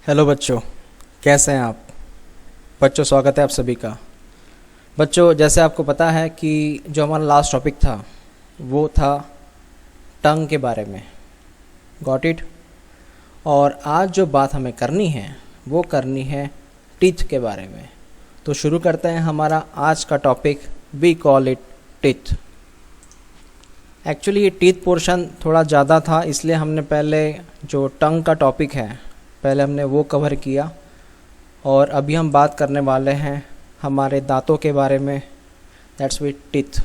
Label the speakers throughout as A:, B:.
A: Hello बच्चों, कैसे हैं आप बच्चों। स्वागत है आप सभी का। बच्चों, जैसे आपको पता है कि जो हमारा लास्ट टॉपिक था वो था टंग के बारे में। Got it. और आज जो बात हमें करनी है वो करनी है टीथ के बारे में। तो शुरू करते हैं हमारा आज का topic. We call it teeth. Actually ये टीथ पोर्शन थोड़ा ज़्यादा था, इसलिए हमने पहले जो टंग का टॉपिक है पहले हमने वो कवर किया। और अभी हम बात करने वाले हैं हमारे दांतों के बारे में। That's with teeth.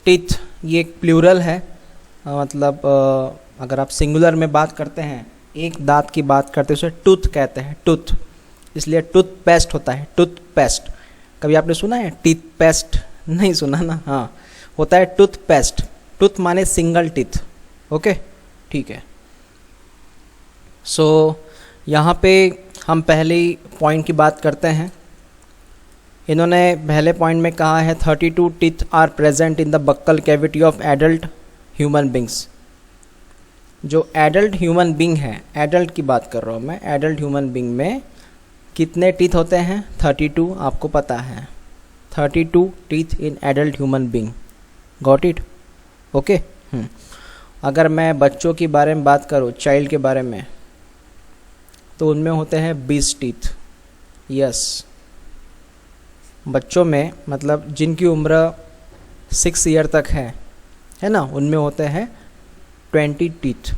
A: टीथ ये एक प्लूरल है, मतलब अगर आप सिंगुलर में बात करते हैं, एक दांत की बात करते हैं उसे टूथ कहते हैं, टूथ। इसलिए टूथ पेस्ट होता है, टूथ पेस्ट। कभी आपने सुना है टीथ पेस्ट? नहीं सुना ना। हाँ, होता है टूथ पेस्ट। टूथ माने सिंगल टीथ। ओके, ठीक है। सो यहाँ पे हम पहले पॉइंट की बात करते हैं। इन्होंने पहले पॉइंट में कहा है 32 teeth are present in the buccal cavity of adult human beings. जो एडल्ट ह्यूमन बींग है, एडल्ट की बात कर रहा हूँ मैं, एडल्ट ह्यूमन बींग में कितने टीथ होते हैं? 32। आपको पता है 32 teeth in adult human being. Got it? Okay. अगर मैं बच्चों के बारे में बात करूँ, चाइल्ड के बारे में, तो उनमें होते हैं 20 टीथ। यस, बच्चों में मतलब जिनकी उम्र 6 ईयर तक है ना, उनमें होते हैं 20 टीथ।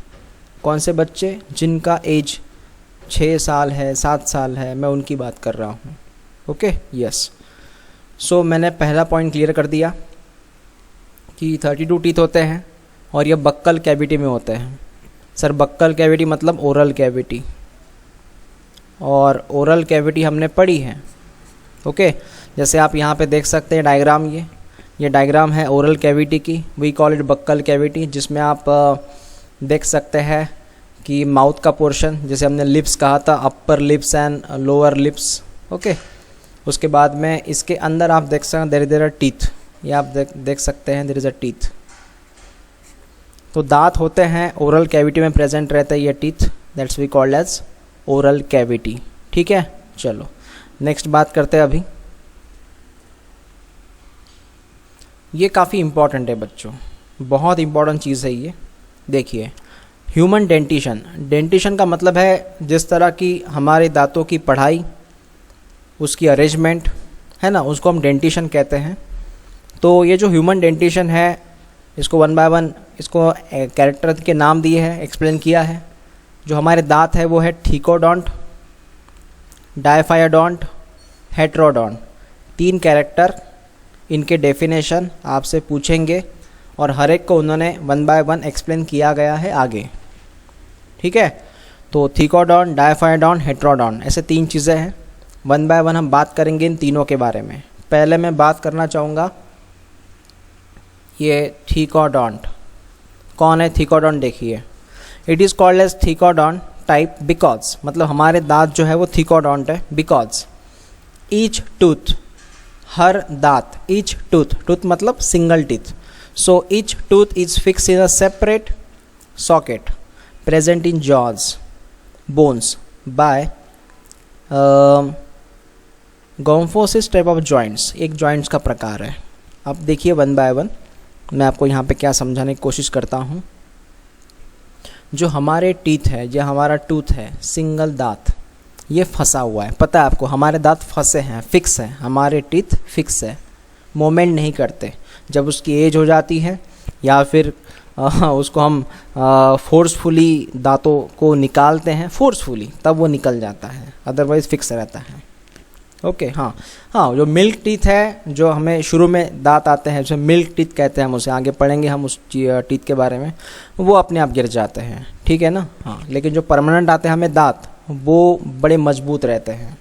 A: कौन से बच्चे? जिनका एज 6 साल है, 7 साल है, मैं उनकी बात कर रहा हूँ। Okay, yes. सो मैंने पहला पॉइंट क्लियर कर दिया कि 32 टीथ होते हैं और ये बक्कल कैविटी में होते हैं। सर, बक्कल कैविटी मतलब ओरल कैविटी, और ओरल कैविटी हमने पढ़ी है। ओके, जैसे आप यहाँ पे देख सकते हैं डायग्राम, ये डायग्राम है ओरल कैविटी की। We call it buccal cavity, जिसमें आप देख सकते हैं कि माउथ का पोर्शन, जैसे हमने लिप्स कहा था, upper lips and lower lips. Okay, उसके बाद में इसके अंदर आप देख सकते हैं देयर आर टीथ। ये आप देख सकते हैं देयर इज अ टीथ। तो दांत होते हैं, ओरल कैविटी में प्रेजेंट रहते हैं ये teeth. That's we called as oral cavity. ठीक है, चलो नेक्स्ट बात करते हैं। अभी ये काफ़ी इम्पॉर्टेंट है बच्चों, बहुत इम्पॉर्टेंट चीज़ है ये। देखिए, ह्यूमन डेंटिशन। डेंटिशन का मतलब है जिस तरह की हमारे दांतों की पढ़ाई, उसकी अरेंजमेंट है ना, उसको हम डेंटिशन कहते हैं। तो ये जो ह्यूमन डेंटिशन है, इसको वन बाय वन इसको कैरेक्टर के नाम दिए हैं, एक्सप्लेन किया है। जो हमारे दांत है वो है ठीकोडोंट, डायफायोडोंट, हेट्रोडोंट। 3 कैरेक्टर, इनके डेफिनेशन आपसे पूछेंगे और हर एक को उन्होंने वन बाय वन एक्सप्लेन किया गया है आगे। ठीक है, तो ठीकोडोंट, डायफायोडोंट, हेट्रोडोंट, ऐसे 3 चीज़ें हैं। वन बाय वन हम बात करेंगे इन तीनों के बारे में। पहले मैं बात करना चाहूँगा ये ठीकोडोंट। कौन है ठीकोडोंट? देखिए, it is called as thecodont type because, मतलब हमारे दांत जो है वो ठीकोडोंट है बिकॉज ईच टूथ, हर दांत, ईच टूथ, टूथ मतलब single teeth. So each tooth is fix in a separate socket present in jaws bones by gomphosis type of joints. एक जॉइंट्स का प्रकार है। अब देखिए वन बाय वन मैं आपको यहाँ पे क्या समझाने की कोशिश करता हूँ। जो हमारे टीथ है, जो हमारा टूथ है, सिंगल दांत, ये फंसा हुआ है। पता है आपको, हमारे दांत फंसे हैं, फिक्स है, हमारे टीथ फिक्स है, मूवमेंट नहीं करते। जब उसकी एज हो जाती है या फिर उसको हम फोर्सफुली दांतों को निकालते हैं, फोर्सफुली, तब वो निकल जाता है, अदरवाइज़ फिक्स रहता है। ओके, हाँ, जो मिल्क टीथ है, जो हमें शुरू में दांत आते हैं, जो मिल्क टीथ कहते हैं, हम उसे आगे पढ़ेंगे हम उस टीथ के बारे में, वो अपने आप गिर जाते हैं। ठीक है ना। हाँ, लेकिन जो परमानेंट आते हैं हमें दांत, वो बड़े मजबूत रहते हैं।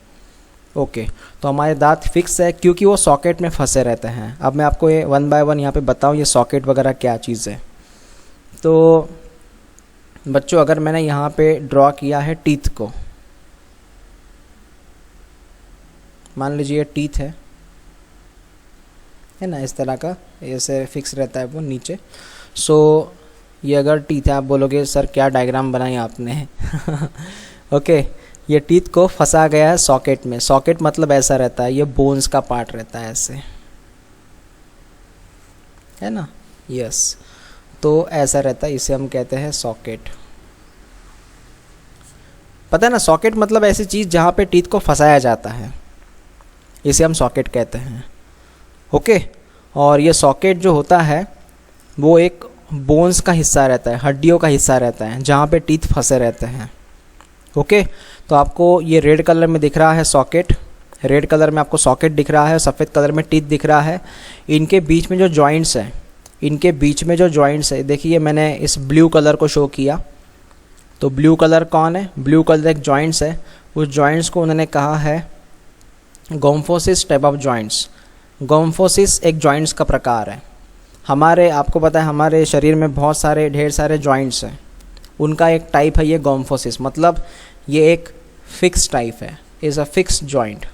A: ओके, तो हमारे दांत फिक्स है क्योंकि वो सॉकेट में फंसे रहते हैं। अब मैं आपको ये वन बाय वन यहाँ पे बताऊँ ये सॉकेट वगैरह क्या चीज़ है। तो बच्चों, अगर मैंने यहाँ पे ड्रॉ किया है टीथ को, मान लीजिए टीथ है ना, इस तरह का, ऐसे फिक्स रहता है वो नीचे। सो ये अगर टीथ है, आप बोलोगे सर क्या डायग्राम बनाई आपने ओके, ये टीथ को फंसा गया है सॉकेट में। सॉकेट मतलब ऐसा रहता है, ये बोन्स का पार्ट रहता है ऐसे, है ना। यस, तो ऐसा रहता है, इसे हम कहते हैं सॉकेट। पता है ना, सॉकेट मतलब ऐसी चीज़ जहाँ पे टीथ को फंसाया जाता है, इसे हम सॉकेट कहते हैं। ओके, और ये सॉकेट जो होता है वो एक बोन्स का हिस्सा रहता है, हड्डियों का हिस्सा रहता है, जहाँ पे टीथ फंसे रहते हैं। ओके, तो आपको ये रेड कलर में दिख रहा है सॉकेट, रेड कलर में आपको सॉकेट दिख रहा है, सफ़ेद कलर में टीथ दिख रहा है। इनके बीच में जो जॉइंट्स हैं, इनके बीच में जो जॉइंट्स है, देखिए मैंने इस ब्लू कलर को शो किया, तो ब्लू कलर कौन है? ब्लू कलर एक जॉइंट्स है, उस जॉइंट्स को उन्होंने कहा है गोम्फोसिस टाइप ऑफ जॉइंट्स। गोम्फोसिस एक जॉइंट्स का प्रकार है। हमारे, आपको पता है हमारे शरीर में बहुत सारे ढेर सारे जॉइंट्स हैं, उनका एक टाइप है ये गोम्फोसिस, मतलब ये एक फिक्स टाइप है, इज़ अ फिक्स जॉइंट।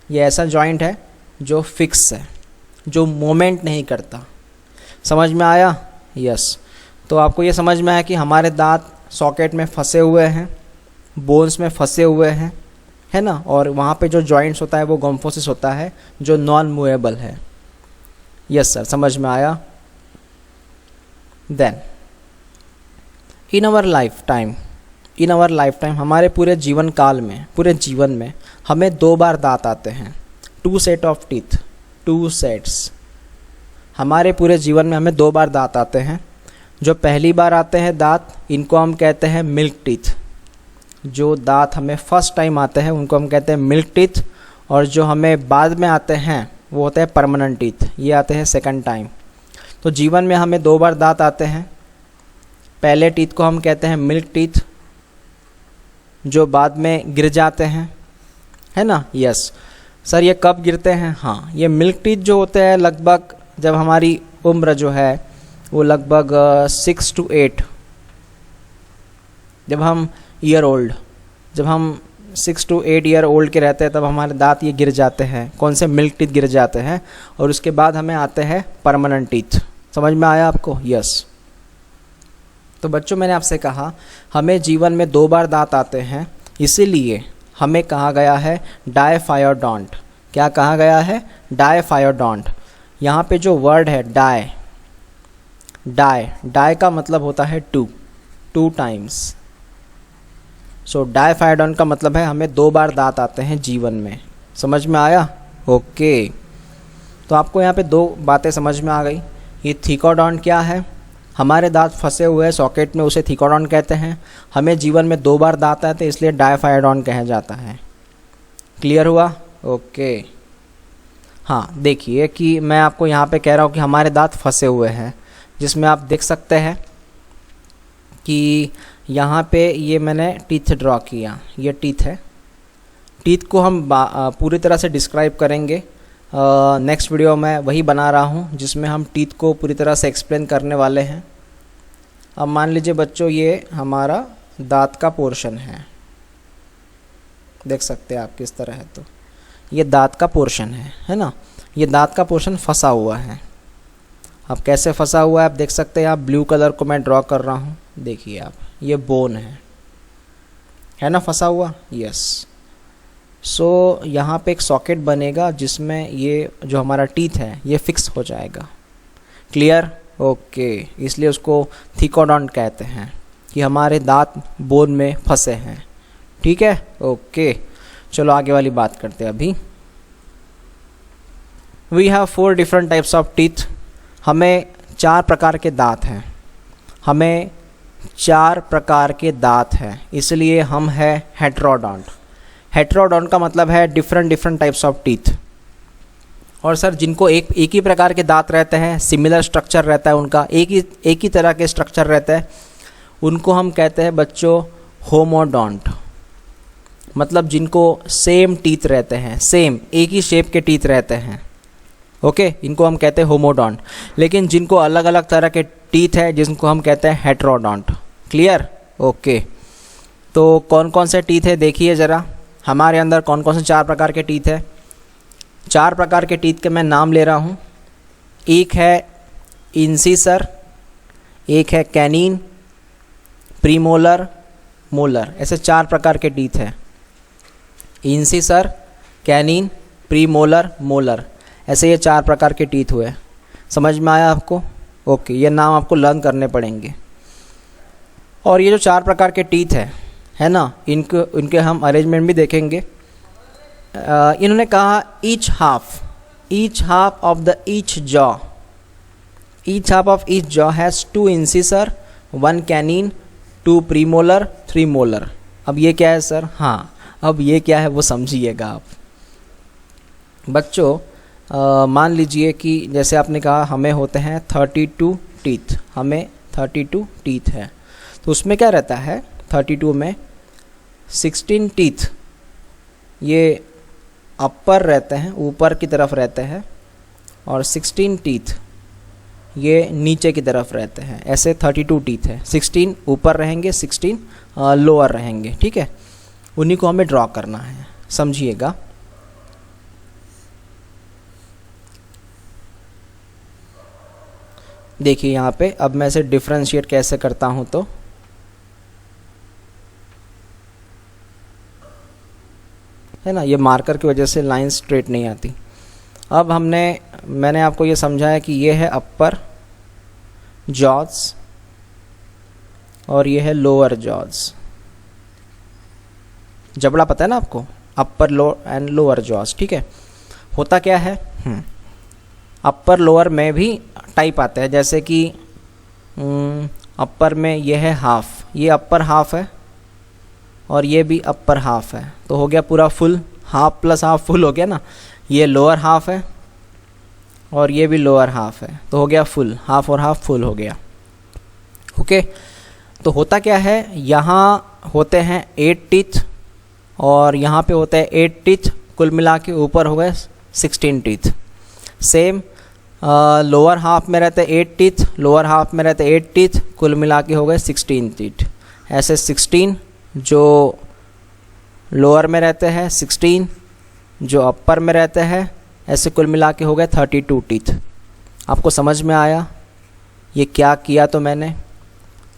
A: ये ऐसा जॉइंट है जो फिक्स है, जो मूवमेंट नहीं करता। समझ में आया? यस। तो आपको ये समझ में आया कि हमारे दांत सॉकेट में फंसे हुए हैं, बोन्स में फंसे हुए हैं, है ना, और वहाँ पे जो जॉइंट्स होता है वो गोम्फोसिस होता है, जो नॉन मूवेबल है। यस सर, समझ में आया। Then in our life time, हमारे पूरे जीवन काल में, पूरे जीवन में हमें 2 बार दांत आते हैं, 2 सेट ऑफ टीथ, 2 सेट्स। हमारे पूरे जीवन में हमें 2 बार दांत आते हैं। जो पहली बार आते हैं दांत, इनको हम कहते हैं मिल्क टीथ। जो दांत हमें फर्स्ट टाइम आते हैं उनको हम कहते हैं मिल्क टीथ, और जो हमें बाद में आते हैं वो होते हैं परमानेंट टीथ, ये आते हैं सेकंड टाइम। तो जीवन में हमें 2 बार दांत आते हैं। पहले टीथ को हम कहते हैं मिल्क टीथ, जो बाद में गिर जाते हैं, है ना। यस सर, ये कब गिरते हैं? हाँ, ये मिल्क टीथ जो होते हैं लगभग जब हमारी उम्र जो है वो लगभग 6 to 8, जब हम 6 to 8 ईयर ओल्ड के रहते हैं, तब हमारे दांत ये गिर जाते हैं। कौन से? मिल्क टीथ गिर जाते हैं, और उसके बाद हमें आते हैं परमानेंट टीथ। समझ में आया आपको? यस। तो बच्चों, मैंने आपसे कहा हमें जीवन में 2 बार दांत आते हैं, इसीलिए हमें कहा गया है डायफायोडोंट। क्या कहा गया है? डायफायोडोंट। यहाँ पे जो वर्ड है डाई का मतलब होता है 2 टाइम्स। सो डायफायोडोंट का मतलब है हमें 2 बार दांत आते हैं जीवन में। समझ में आया? ओके, तो आपको यहाँ पे 2 बातें समझ में आ गई। ये थीकोडोंट क्या है? हमारे दांत फंसे हुए हैं सॉकेट में, उसे थीकोडोंट कहते हैं। हमें जीवन में 2 बार दांत आते हैं, इसलिए डायफायोडोंट कहा जाता है। क्लियर हुआ? ओके। हाँ, देखिए कि मैं आपको यहाँ पे कह रहा हूँ कि हमारे दांत फंसे हुए हैं, जिसमें आप देख सकते हैं कि यहाँ पे ये मैंने टीथ ड्रॉ किया, ये टीथ है। टीथ को हम पूरी तरह से डिस्क्राइब करेंगे। नेक्स्ट वीडियो में वही बना रहा हूँ जिसमें हम टीथ को पूरी तरह से एक्सप्लेन करने वाले हैं। अब मान लीजिए बच्चों, ये हमारा दांत का पोर्शन है, देख सकते हैं आप किस तरह है। तो ये दांत का पोर्शन है ना। ये दांत का पोर्शन फंसा हुआ है। अब कैसे फंसा हुआ है आप देख सकते हैं। आप ब्लू कलर को मैं ड्रॉ कर रहा हूँ, देखिए आप, ये बोन है ना फंसा हुआ। यस। सो यहाँ पे एक सॉकेट बनेगा जिसमें ये जो हमारा टीथ है ये फिक्स हो जाएगा। क्लियर? ओके। इसलिए उसको थीकोडोंट कहते हैं कि हमारे दांत बोन में फंसे हैं। ठीक है? ओके, चलो आगे वाली बात करते हैं। अभी we have 4 different types of teeth. हमें 4 प्रकार के दांत हैं। हमें 4 प्रकार के दांत हैं, इसलिए हम है हेट्रोडोंट। हेट्रोडोंट का मतलब है डिफरेंट टाइप्स ऑफ टीथ। और सर, जिनको एक ही प्रकार के दांत रहते हैं, सिमिलर स्ट्रक्चर रहता है उनका, एक ही तरह के स्ट्रक्चर रहता है, उनको हम कहते हैं बच्चों होमोडोंट। मतलब जिनको सेम टीथ रहते हैं, सेम एक ही शेप के टीथ रहते हैं। ओके, इनको हम कहते हैं होमोडोंट। लेकिन जिनको अलग अलग तरह के टीथ है, जिनको हम कहते हैं हेट्रोडोंट। क्लियर? ओके। तो कौन कौन से टीथ है देखिए ज़रा, हमारे अंदर कौन कौन से 4 प्रकार के टीथ है। 4 प्रकार के टीथ के मैं नाम ले रहा हूँ। एक है इंसिसर, एक है कैनिन, प्रीमोलर, मोलर, ऐसे 4 प्रकार के टीथ हैं। इंसिसर, कैनिन, प्री मोलर, मोलर, ऐसे ये 4 प्रकार के टीथ हुए। समझ में आया आपको? ओके, ये नाम आपको लर्न करने पड़ेंगे। और ये जो 4 प्रकार के टीथ है ना, इनके हम अरेंजमेंट भी देखेंगे। इन्होंने कहा each half of the each jaw has 2 incisor, 1 canine, 2 premolar, 3 molar. अब ये क्या है सर? हाँ, अब ये क्या है वो समझिएगा आप बच्चों। मान लीजिए कि जैसे आपने कहा हमें होते हैं 32 टीथ, हमें 32 टीथ है, तो उसमें क्या रहता है 32 में 16 टीथ ये अपर रहते हैं, ऊपर की तरफ रहते हैं, और 16 टीथ ये नीचे की तरफ रहते हैं। ऐसे 32 टीथ है, 16 ऊपर रहेंगे, 16 लोअर रहेंगे। ठीक है, उन्हीं को हमें ड्रॉ करना है, समझिएगा। देखिए यहाँ पे अब मैं इसे डिफ्रेंशिएट कैसे करता हूँ, तो है ना, ये मार्कर की वजह से लाइन स्ट्रेट नहीं आती। अब मैंने आपको ये समझाया कि ये है अपर जॉज और ये है लोअर जॉज। जबड़ा पता है ना आपको, अपर एंड लोअर जॉज। ठीक है, होता क्या है, अपर लोअर में भी टाइप आता है, जैसे कि अपर में ये है हाफ, ये अपर हाफ है और ये भी अपर हाफ है, तो हो गया पूरा full, half plus half full हो गया ना। ये लोअर हाफ है और ये भी लोअर हाफ है, तो हो गया फुल, हाफ और हाफ फुल हो गया। ओके, तो होता क्या है, यहाँ होते हैं 8 टीथ और यहाँ पे होते हैं 8 टीथ, कुल मिला के ऊपर हो गए 16 टीथ। सेम लोअर हाफ में रहते 8 टीथ, लोअर हाफ में रहते 8 टीथ, कुल मिला के हो गए 16 टीथ। ऐसे 16 जो लोअर में रहते हैं, 16 जो अपर में रहते हैं, ऐसे कुल मिला के हो गए 32 टीथ। आपको समझ में आया ये क्या किया तो मैंने?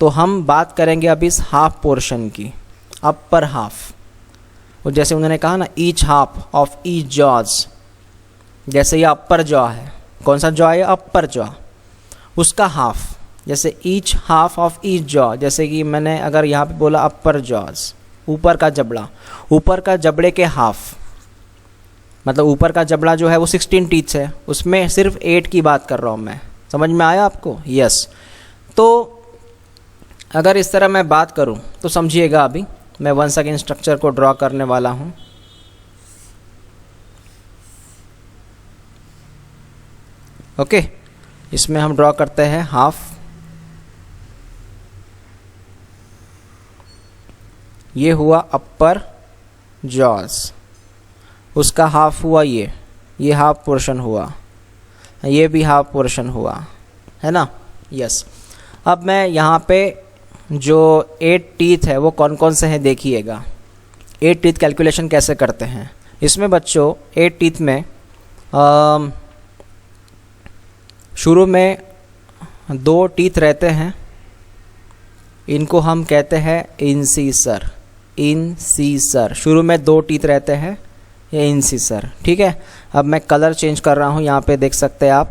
A: तो हम बात करेंगे अभी इस हाफ पोर्शन की, अपर हाफ। और जैसे उन्होंने कहा ना each half of each jaws, जैसे ये अपर जॉ है, कौन सा जॉ है? अपर जॉ, उसका हाफ। जैसे each half of each jaw, जैसे कि मैंने अगर यहाँ पे बोला अपर जॉज, ऊपर का जबड़ा, ऊपर का जबड़े के हाफ, मतलब ऊपर का जबड़ा जो है वो 16 टीथ है, उसमें सिर्फ 8 की बात कर रहा हूँ मैं। समझ में आया आपको? यस। तो अगर इस तरह मैं बात करूँ तो समझिएगा, अभी मैं वंस अगेन स्ट्रक्चर को ड्रॉ करने वाला हूँ। ओके, इसमें हम ड्रॉ करते हैं हाफ, ये हुआ अपर जॉज, उसका हाफ हुआ ये हाफ पोर्शन हुआ, ये भी हाफ पोर्शन हुआ, है ना? यस। अब मैं यहाँ पे जो 8 टीथ है वो कौन कौन से हैं देखिएगा। 8 टीथ कैलकुलेशन कैसे करते हैं इसमें बच्चों? 8 टीथ में शुरू में 2 टीथ रहते हैं, इनको हम कहते हैं इंसिसर। शुरू में 2 टीथ रहते हैं, ये इंसिसर। ठीक है, अब मैं कलर चेंज कर रहा हूँ, यहाँ पे देख सकते हैं आप।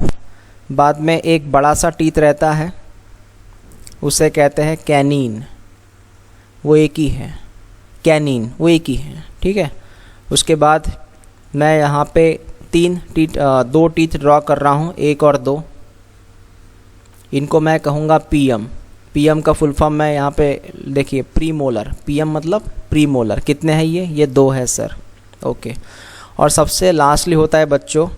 A: बाद में एक बड़ा सा टीथ रहता है, उसे कहते हैं कैनिन, वो एक ही है, कैनिन वो एक ही है। ठीक है, उसके बाद मैं यहाँ पे 2 टीथ ड्रॉ कर रहा हूँ, 1 और 2। इनको मैं कहूँगा पीएम का फुल फॉर्म मैं यहाँ पे देखिए प्रीमोलर, पीएम मतलब प्रीमोलर। कितने हैं ये 2 है सर। ओके, और सबसे लास्टली होता है बच्चों,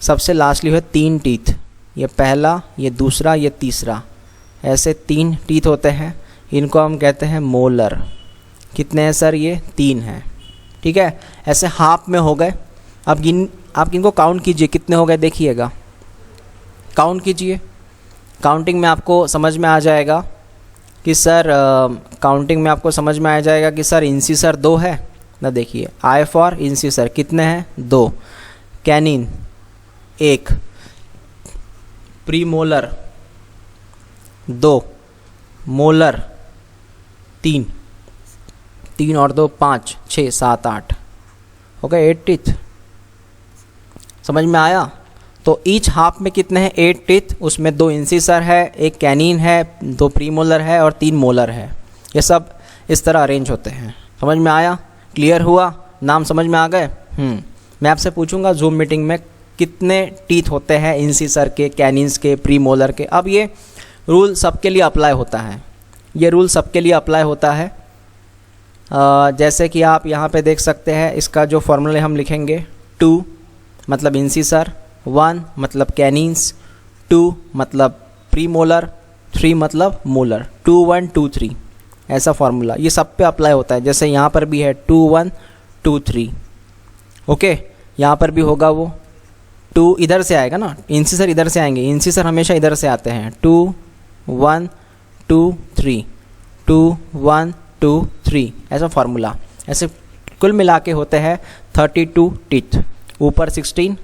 A: सबसे लास्टली है 3 टीथ, ये पहला, ये दूसरा, ये तीसरा, ऐसे 3 टीथ होते हैं, इनको हम कहते हैं मोलर। कितने हैं सर? ये 3 हैं। ठीक है, ऐसे हाफ में हो गए। अब आप इनको काउंट कीजिए, कितने हो गए देखिएगा, काउंट कीजिए। काउंटिंग में आपको समझ में आ जाएगा कि सर समझ में आ जाएगा कि सर इंसिसर 2 है ना। देखिए आई फॉर इंसिसर कितने हैं? 2, कैनिन 1, प्रीमोलर 2, मोलर 3, 3 और 2 5, 6 7 8 हो गए 8 टीथ। समझ में आया? तो ईच हाफ में कितने हैं? 8 टीथ, उसमें 2 इंसिसर है, एक कैनिन है, 2 प्रीमोलर है और 3 मोलर है। ये सब इस तरह अरेंज होते हैं। समझ में आया? क्लियर हुआ? नाम समझ में आ गए? मैं आपसे पूछूंगा जूम मीटिंग में कितने टीथ होते हैं इंसिसर के, कैनिन्स के, प्रीमोलर के। अब ये रूल सबके लिए अप्लाई होता है, ये रूल सबके लिए अप्लाई होता है। जैसे कि आप यहाँ पे देख सकते हैं, इसका जो फॉर्मूला हम लिखेंगे, 2 मतलब इंसिसर, 1 मतलब कैनिन्स, 2 मतलब प्रीमोलर, 3 मतलब मोलर, 2 1 2 3 ऐसा फार्मूला ये सब पे अप्लाई होता है। जैसे यहाँ पर भी है 2 1 2 3, ओके। यहाँ पर भी होगा वो 2 इधर से आएगा ना, इंसिसर इधर से आएंगे, इंसिसर हमेशा इधर से आते हैं। 2 1 2 3, 2 1 2 3 ऐसा फार्मूला। ऐसे कुल मिला के होते हैं 32 टीथ, ऊपर 16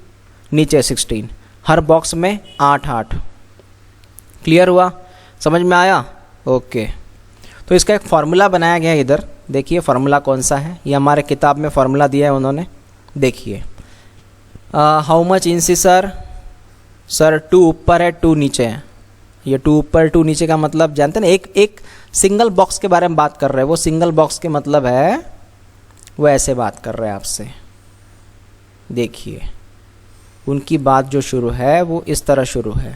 A: नीचे 16, हर बॉक्स में 8 8। क्लियर हुआ? समझ में आया? ओके। तो इसका एक फार्मूला बनाया गया है इधर, देखिए फार्मूला कौन सा है। ये हमारे किताब में फार्मूला दिया है उन्होंने, देखिए। हाउ मच इंसिसर, सर 2 ऊपर है 2 नीचे है। ये 2 ऊपर 2 नीचे का मतलब जानते हैं ना, एक सिंगल बॉक्स के बारे में बात कर रहे हैं। वो सिंगल बॉक्स के मतलब है वो ऐसे बात कर रहे हैं आपसे। देखिए उनकी बात जो शुरू है वो इस तरह शुरू है।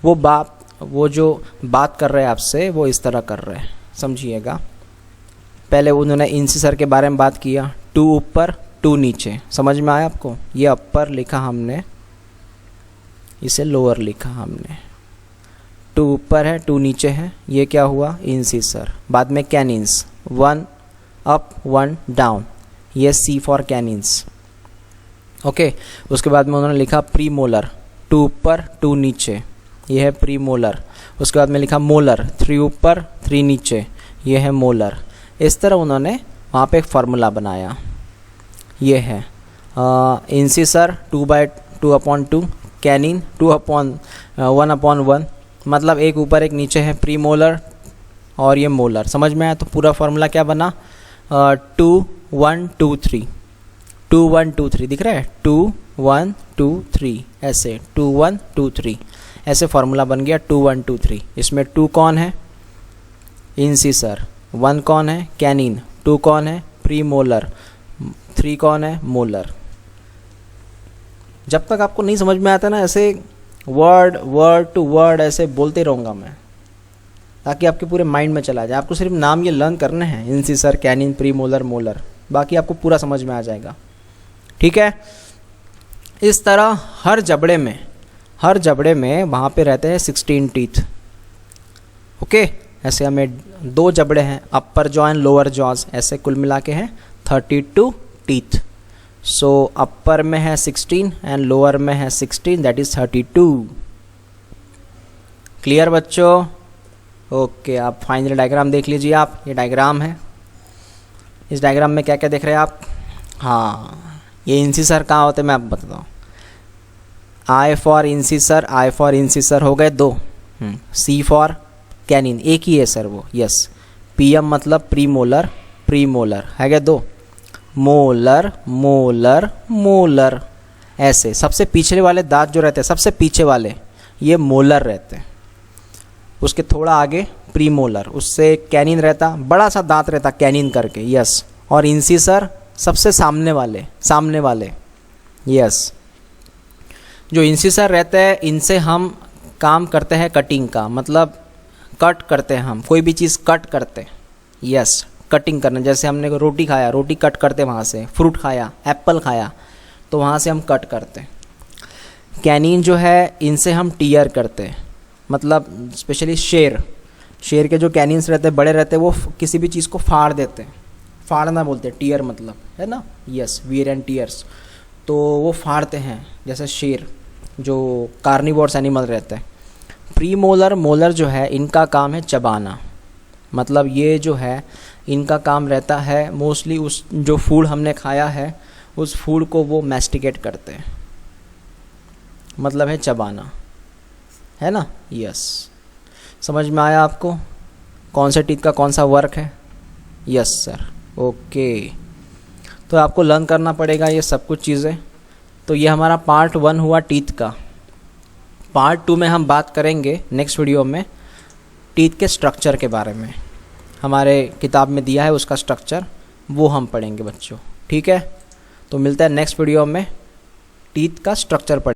A: वो जो बात कर रहे हैं आपसे वो इस तरह कर रहे हैं, समझिएगा। पहले उन्होंने इंसिसर के बारे में बात किया, 2 ऊपर 2 नीचे, समझ में आया आपको? ये अपर लिखा हमने, इसे लोअर लिखा हमने। 2 ऊपर है 2 नीचे है, ये क्या हुआ? इंसिसर। बाद में कैनिन्स, 1 अप 1 डाउन, ये C फॉर कैनिन्स, ओके। उसके बाद में उन्होंने लिखा प्रीमोलर, 2 ऊपर 2 नीचे, ये है प्रीमोलर। उसके बाद में लिखा मोलर, 3 ऊपर 3 नीचे, ये है मोलर। इस तरह उन्होंने वहाँ पे एक फार्मूला बनाया। ये है इंसिसर 2/2/2, कैनिन 2/1/1, मतलब एक ऊपर एक नीचे है, प्रीमोलर और ये मोलर। समझ में आया? तो पूरा फार्मूला क्या बना? 2 1 2 3, 2 1 2 3 दिख रहा है, 2 1 2 3 ऐसे, 2 1 2 3 ऐसे फार्मूला बन गया 2 1 2 3। इसमें 2 कौन है? इंसिसर। 1 कौन है? कैनिन। 2 कौन है? प्रीमोलर। 3 कौन है? मोलर। जब तक आपको नहीं समझ में आता ना, ऐसे वर्ड टू वर्ड ऐसे बोलते रहूँगा मैं, ताकि आपके पूरे माइंड में चला जाए। आपको सिर्फ नाम ये लर्न करने हैं, इंसिसर, कैनिन, प्रीमोलर, मोलर, बाकी आपको पूरा समझ में आ जाएगा। ठीक है? इस तरह हर जबड़े में वहाँ पे रहते हैं 16 टीथ, ओके। ऐसे हमें 2 जबड़े हैं, अपर जॉ एंड लोअर जॉज, ऐसे कुल मिला के हैं 32 टीथ। सो अपर में है 16 एंड लोअर में है 16, दैट इज 32। क्लियर बच्चों? ओके। आप फाइनल डायग्राम देख लीजिए। आप ये डायग्राम है, इस डायग्राम में क्या क्या देख रहे हैं आप? हाँ, ये इंसिसर कहाँ होते हैं मैं आपको बताता हूँ। I फॉर इंसिसर हो गए 2, C फॉर कैनिन एक ही है सर वो, यस। PM मतलब प्रीमोलर है गया 2, मोलर ऐसे। सबसे पिछले वाले दांत जो रहते हैं, सबसे पीछे वाले, ये मोलर रहते हैं। उसके थोड़ा आगे प्रीमोलर, उससे कैनिन रहता, बड़ा सा दांत रहता कैनिन करके, यस। और इंसिसर सबसे सामने वाले, यस। जो इंसिसर रहते हैं, इनसे हम काम करते हैं कटिंग का, मतलब कट करते हैं हम, कोई भी चीज़ कट करते हैं, यस। कटिंग करना, जैसे हमने रोटी खाया, रोटी कट करते वहाँ से, फ्रूट खाया, एप्पल खाया, तो वहाँ से हम कट करते हैं। कैनिन जो है, इनसे हम टीयर करते हैं, मतलब स्पेशली शेर के जो कैनिन्स रहते हैं, बड़े रहते हैं, वो किसी भी चीज़ को फाड़ देते हैं। फाड़ना बोलते हैं, टीयर मतलब, है ना, यस, वीर एंड टीयर्स। तो वो फाड़ते हैं, जैसे शेर जो कार्निवोर्स एनिमल रहते हैं। मोलर जो है, इनका काम है चबाना, मतलब ये जो है इनका काम रहता है मोस्टली उस जो फूड हमने खाया है, उस फूड को वो मैस्टिकेट करते हैं, मतलब है चबाना। है ना। यस, समझ में आया आपको कौन से टीथ का कौन सा वर्क है। Yes sir, okay. तो आपको लर्न करना पड़ेगा ये सब कुछ चीज़ें। तो ये हमारा पार्ट 1 हुआ टीथ का। पार्ट 2 में हम बात करेंगे नेक्स्ट वीडियो में टीथ के स्ट्रक्चर के बारे में। हमारे किताब में दिया है उसका स्ट्रक्चर, वो हम पढ़ेंगे बच्चों, ठीक है। तो मिलता है नेक्स्ट वीडियो में, टीथ का स्ट्रक्चर पढ़ेंगे।